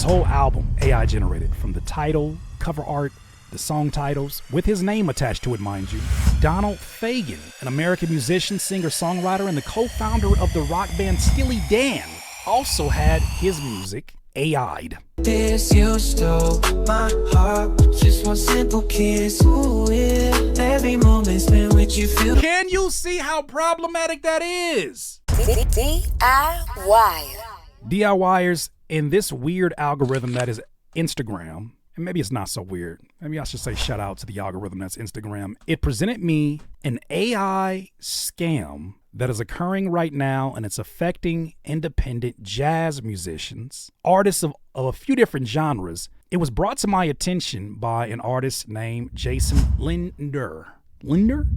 whole album AI generated, from the title, cover art, the song titles, with his name attached to it, mind you. Donald Fagen, an American musician, singer, songwriter, and the co-founder of the rock band Steely Dan, also had his music AI'd. This you stole my heart, just one simple kiss. Ooh, yeah. Every moment spent with you feel. Can you see how problematic that is? DIY. DIYers in this weird algorithm that is Instagram. And maybe it's not so weird. Maybe I should say shout out to the algorithm that's Instagram. It presented me an AI scam that is occurring right now, and it's affecting independent jazz musicians, artists of a few different genres. It was brought to my attention by an artist named Jason Linder.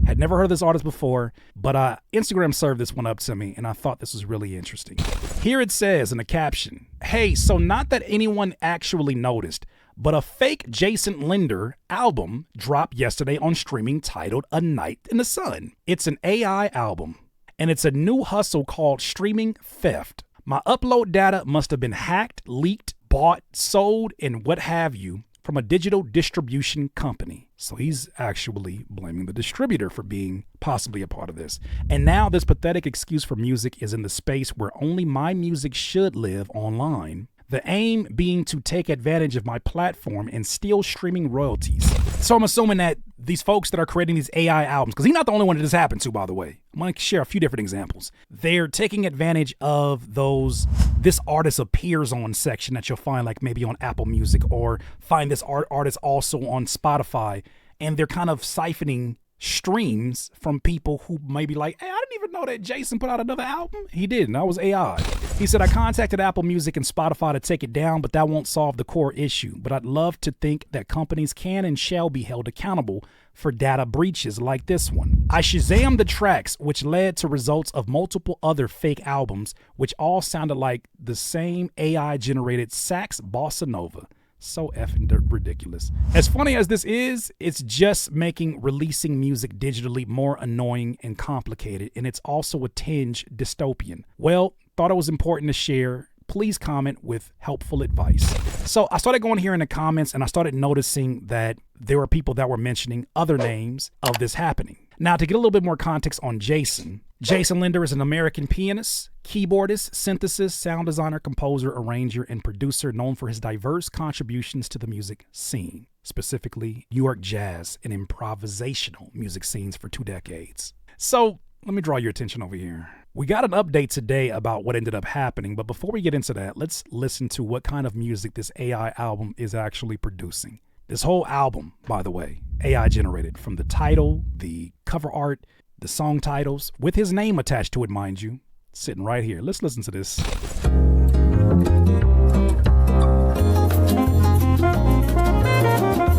Had never heard of this artist before, but Instagram served this one up to me, and I thought this was really interesting. Here it says in the caption, "Hey, so not that anyone actually noticed, but a fake Jason Linder album dropped yesterday on streaming titled A Night in the Sun. It's an AI album, and it's a new hustle called streaming theft. My upload data must have been hacked, leaked, bought, sold, and what have you from a digital distribution company." So he's actually blaming the distributor for being possibly a part of this. "And now this pathetic excuse for music is in the space where only my music should live online. The aim being to take advantage of my platform and steal streaming royalties." So I'm assuming that these folks that are creating these AI albums, because he's not the only one that this happened to, by the way. I'm going to share a few different examples. They're taking advantage of this artist appears on section that you'll find like maybe on Apple Music, or find this artist also on Spotify. And they're kind of siphoning streams from people who may be like, "Hey, I didn't even know that Jason put out another album." He did, and that was AI. He said, "I contacted Apple Music and Spotify to take it down, but that won't solve the core issue. But I'd love to think that companies can and shall be held accountable for data breaches like this one. I Shazammed the tracks, which led to results of multiple other fake albums, which all sounded like the same AI-generated sax bossa nova." So effing ridiculous. As funny as this is, it's just making releasing music digitally more annoying and complicated, and it's also a tinge dystopian. Well, thought it was important to share. Please comment with helpful advice. So I started going here in the comments, and I started noticing that there were people that were mentioning other names of this happening. Now, to get a little bit more context on Jason Linder is an American pianist, keyboardist, synthesist, sound designer, composer, arranger, and producer known for his diverse contributions to the music scene, specifically New York jazz and improvisational music scenes for 2 decades. So let me draw your attention over here. We got an update today about what ended up happening, but before we get into that, let's listen to what kind of music this AI album is actually producing. This whole album, by the way, AI generated, from the title, the cover art, the song titles, with his name attached to it, mind you, sitting right here. Let's listen to this.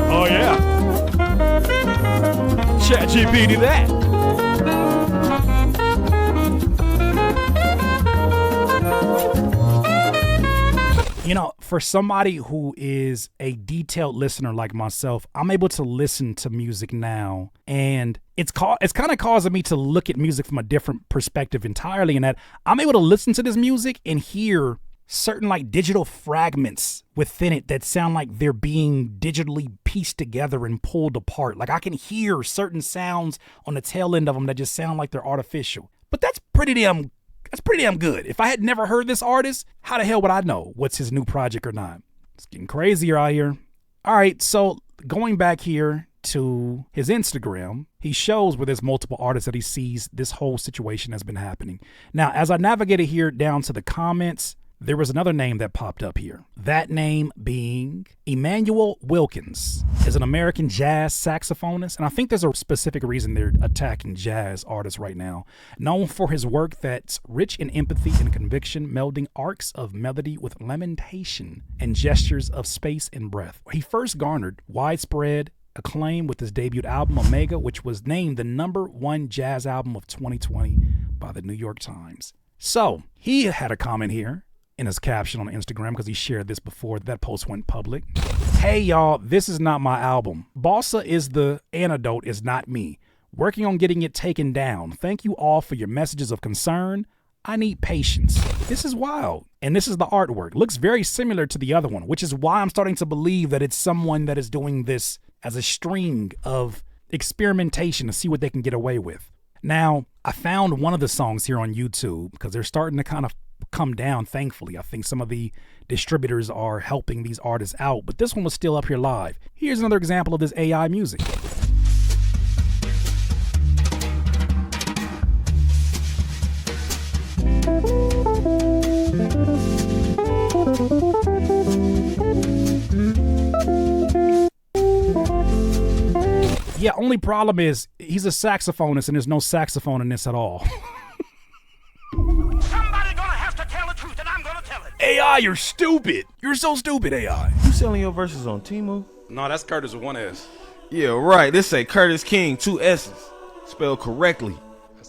Oh yeah, ChatGPT that. You know, for somebody who is a detailed listener like myself, I'm able to listen to music now, and it's kind of causing me to look at music from a different perspective entirely, in that I'm able to listen to this music and hear certain like digital fragments within it that sound like they're being digitally pieced together and pulled apart. Like I can hear certain sounds on the tail end of them that just sound like they're artificial. But that's pretty damn good. If I had never heard this artist, how the hell would I know what's his new project or not? It's getting crazier out here. All right, so going back here to his Instagram, he shows where there's multiple artists that he sees this whole situation has been happening. Now, as I navigated here down to the comments, there was another name that popped up here. That name being Emmanuel Wilkins, is an American jazz saxophonist. And I think there's a specific reason they're attacking jazz artists right now. Known for his work that's rich in empathy and conviction, melding arcs of melody with lamentation and gestures of space and breath. He first garnered widespread acclaim with his debut album, Omega, which was named the #1 jazz album of 2020 by the New York Times. So he had a comment here in his caption on Instagram, because he shared this before that post went public. "Hey y'all, this is not my album. Bossa is the antidote, is not me. Working on getting it taken down. Thank you all for your messages of concern. I need patience. This is wild. And this is the artwork. Looks very similar to the other one, which is why I'm starting to believe that it's someone that is doing this as a string of experimentation to see what they can get away with. Now, I found one of the songs here on YouTube because they're starting to kind of come down, thankfully. I think some of the distributors are helping these artists out, but this one was still up here live. Here's another example of this AI music. Yeah, only problem is he's a saxophonist and there's no saxophone in this at all. Somebody gonna have to tell the truth, and I'm gonna tell it. AI, you're stupid. You're so stupid, AI. You selling your verses on Temu? No, that's Curtis with one S. Yeah, right. This say Curtis King, 2 S's. Spelled correctly.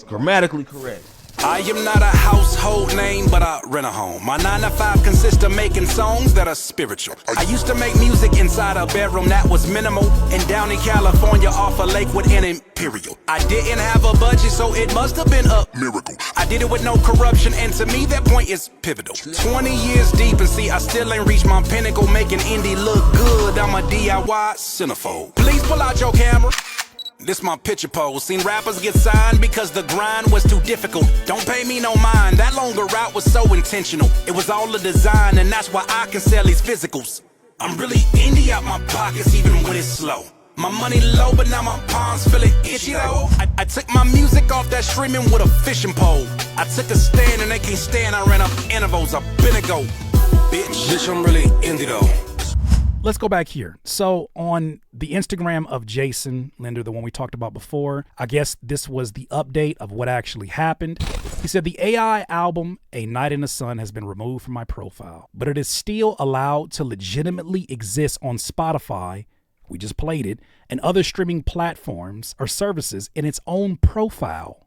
Grammatically correct. I am not a household name, but I rent a home. My 9 to 5 consists of making songs that are spiritual. I used to make music inside a bedroom that was minimal, and down in California off of Lakewood and Imperial. I didn't have a budget, so it must have been a miracle. I did it with no corruption, and to me that point is pivotal. 20 years deep, and see I still ain't reached my pinnacle, making indie look good. I'm a DIY centerfold. Please pull out your camera. This my picture pose. Seen rappers get signed because the grind was too difficult. Don't pay me no mind, that longer route was so intentional. It was all a design, and that's why I can sell these physicals. I'm really indie out my pockets even when it's slow. My money low, but now my palms feeling itchy though. I took my music off that streaming with a fishing pole. I took a stand and they can't stand, I ran up intervals, I've been a go. Bitch, I'm really indie though. Let's go back here. So on the Instagram of Jason Linder, the one we talked about before, I guess this was the update of what actually happened. He said the AI album, A Night in the Sun, has been removed from my profile, but it is still allowed to legitimately exist on Spotify, we just played it, and other streaming platforms or services in its own profile.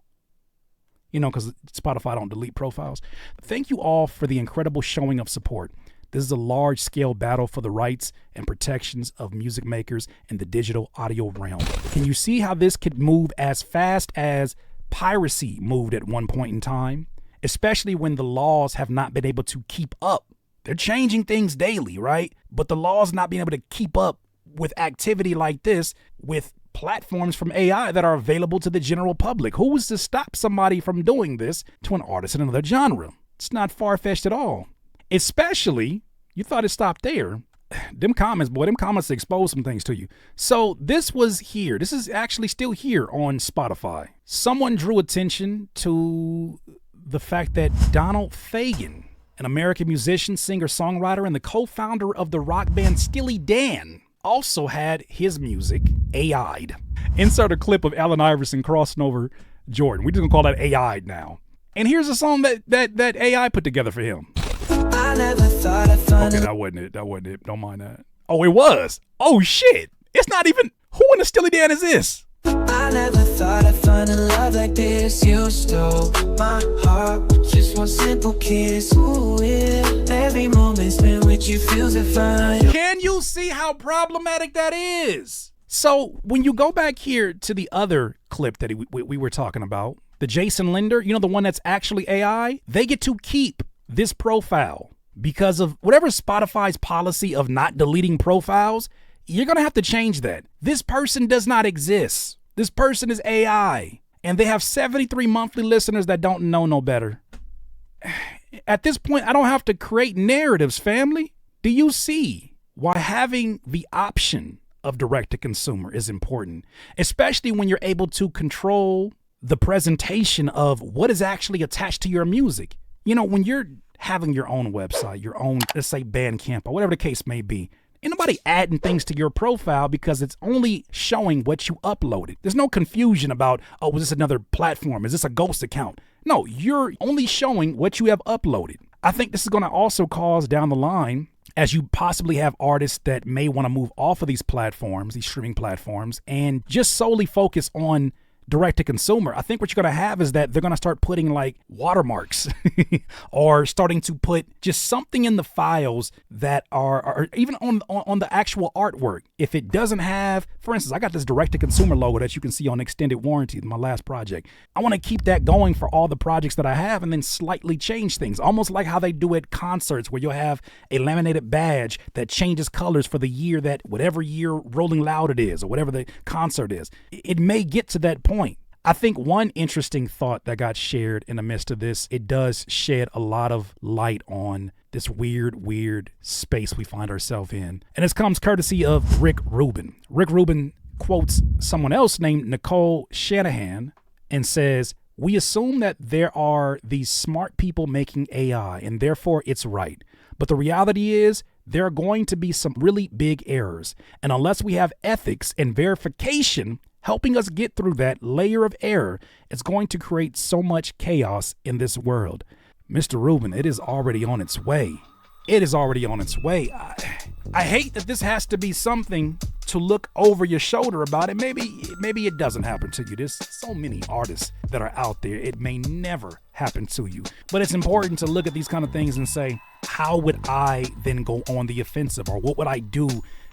You know, because Spotify don't delete profiles. Thank you all for the incredible showing of support. This is a large-scale battle for the rights and protections of music makers in the digital audio realm. Can you see how this could move as fast as piracy moved at one point in time? Especially when the laws have not been able to keep up. They're changing things daily, right? But the laws not being able to keep up with activity like this with platforms from AI that are available to the general public. Who was to stop somebody from doing this to an artist in another genre? It's not far-fetched at all. Especially, you thought it stopped there. Them comments expose some things to you. So this was here. This is actually still here on Spotify. Someone drew attention to the fact that Donald Fagen, an American musician, singer, songwriter, and the co-founder of the rock band Steely Dan, also had his music AI'd. Insert a clip of Allen Iverson crossing over Jordan. We're just gonna call that AI'd now. And here's a song that AI put together for him. I never thought I'd find Okay, that wasn't it. Don't mind that. Oh, it was. Oh shit. It's not even. Who in the Steely Dan is this? I never thought I'd find a love like this. You stole my heart, just one simple kiss. Ooh, yeah. Every moment spent with you feels divine. Can you see how problematic that is? So when you go back here to the other clip that we were talking about, the Jason Linder, you know, the one that's actually AI, they get to keep this profile because of whatever Spotify's policy of not deleting profiles. You're going to have to change that. This person does not exist. This person is AI, and they have 73 monthly listeners that don't know no better. At this point, I don't have to create narratives, family. Do you see why having the option of direct to consumer is important, especially when you're able to control the presentation of what is actually attached to your music? You know, when you're having your own website, your own, let's say Bandcamp or whatever the case may be, ain't nobody adding things to your profile because it's only showing what you uploaded. There's no confusion about, oh, is this another platform? Is this a ghost account? No, you're only showing what you have uploaded. I think this is going to also cause down the line, as you possibly have artists that may want to move off of these platforms, these streaming platforms, and just solely focus on direct to consumer, I think what you're going to have is that they're going to start putting like watermarks or starting to put just something in the files that are even on the actual artwork. If it doesn't have, for instance, I got this direct to consumer logo that you can see on extended warranty, my last project. I want to keep that going for all the projects that I have and then slightly change things, almost like how they do at concerts where you'll have a laminated badge that changes colors for the year that whatever year Rolling Loud it is or whatever the concert is. It may get to that point. I think one interesting thought that got shared in the midst of this, it does shed a lot of light on this weird space we find ourselves in. And this comes courtesy of Rick Rubin. Rick Rubin quotes someone else named Nicole Shanahan and says, "We assume that there are these smart people making AI and therefore it's right. But the reality is there are going to be some really big errors. And unless we have ethics and verification helping us get through that layer of error, it's going to create so much chaos in this world." Mr. Rubin, it is already on its way. It is already on its way. I hate that this has to be something to look over your shoulder about it. Maybe it doesn't happen to you. There's so many artists that are out there. It may never happen to you. But it's important to look at these kind of things and say, how would I then go on the offensive? Or what would I do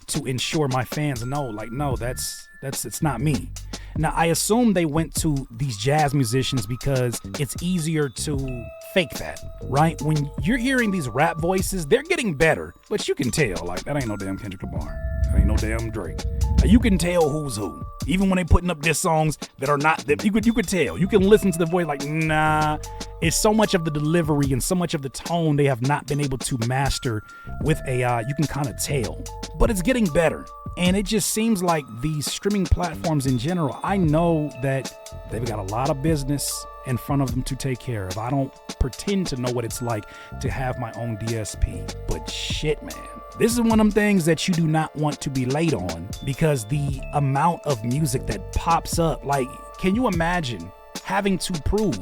to ensure my fans know, like, no, it's not me. Now, I assume they went to these jazz musicians because it's easier to fake that, right? When you're hearing these rap voices, they're getting better, but you can tell, like, that ain't no damn Kendrick Lamar. That ain't no damn Drake. Now, you can tell who's who. Even when they putting up diss songs that are not, that you could tell. You can listen to the voice like, nah, it's so much of the delivery and so much of the tone they have not been able to master with AI. You can kind of tell, but it's getting better. And it just seems like these streaming platforms in general, I know that they've got a lot of business in front of them to take care of. I don't pretend to know what it's like to have my own DSP, but shit, man. This is one of them things that you do not want to be late on because the amount of music that pops up, like, can you imagine having to prove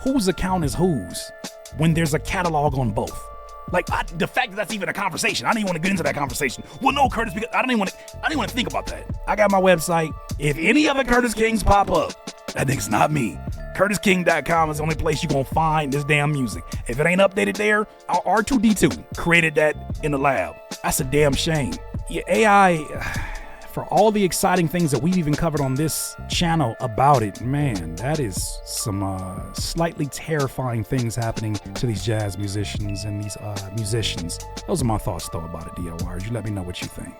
whose account is whose when there's a catalog on both? Like, the fact that that's even a conversation, I didn't even want to get into that conversation. Well, no, Curtis, because I didn't want to think about that. I got my website. If any other Curtis Kings pop up, that nigga's not me. CurtisKing.com is the only place you're going to find this damn music. If it ain't updated there, R2D2 created that in the lab. That's a damn shame. Yeah, AI, for all the exciting things that we've even covered on this channel about it, man, that is some slightly terrifying things happening to these jazz musicians and these musicians. Those are my thoughts, though, about it, DIYers. You let me know what you think.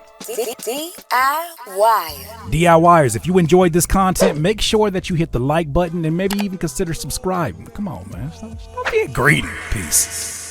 DIYers, if you enjoyed this content, make sure that you hit the like button and maybe even consider subscribing. Come on, man. Stop being greedy. Peace.